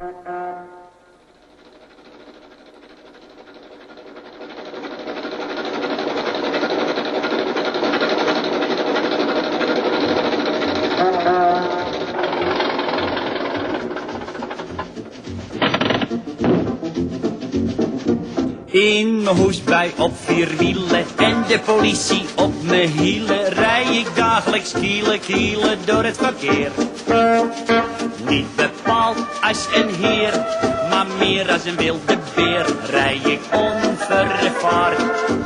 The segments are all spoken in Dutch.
In mijn hoesbui op 4 wielen en de politie op mijn hielen, rij ik dagelijks kielen door het verkeer. Niet bepaald als een heer, maar meer als een wilde beer, rij ik onvervaard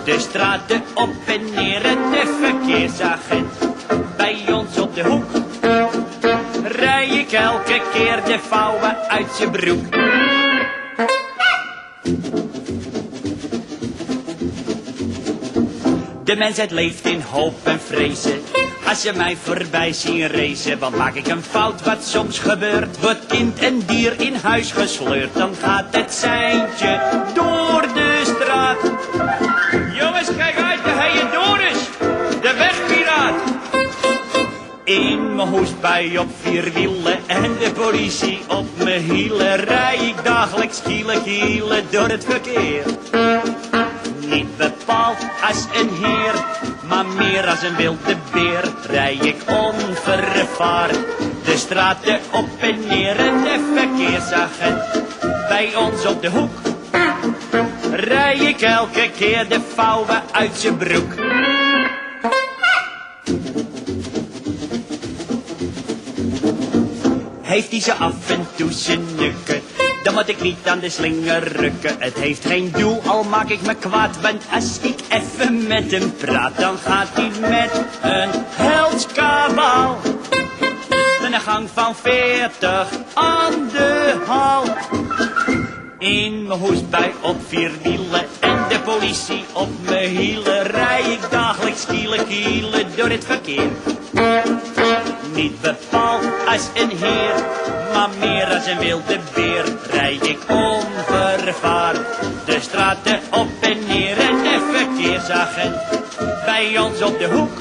de straten op en neer. En de verkeersagent bij ons op de hoek, rij ik elke keer de vouwen uit zijn broek. De mensheid leeft in hoop en vrezen als ze mij voorbij zien racen. Want maak ik een fout wat soms gebeurt, wordt kind en dier in huis gesleurd, dan gaat het seintje door de straat. Jongens, kijk uit, de heien Doris, de wegpiraat. In mijn hoesbui op 4 wielen en de politie op mijn hielen, rij ik dagelijks kielen door het verkeer. Niet bepaald als een heer, maar meer als een wilde beer, rij ik onvervaard de straten op en neer. En de verkeersagent bij ons op de hoek, rij ik elke keer de vouwen uit zijn broek. Heeft hij ze af en toe zijn nukken, dan moet ik niet aan de slinger rukken. Het heeft geen doel, al maak ik me kwaad, want als ik even met hem praat, dan gaat hij met een heldskabaal een gang van 40 aan de haal. In mijn hoesbui op 4 wielen en de politie op mijn hielen, rij ik dagelijks kielen door het verkeer. Niet bepaald als een heer, maar meer als een wilde beer, rij ik onvervaard de straten op en neer. En de verkeersagent bij ons op de hoek,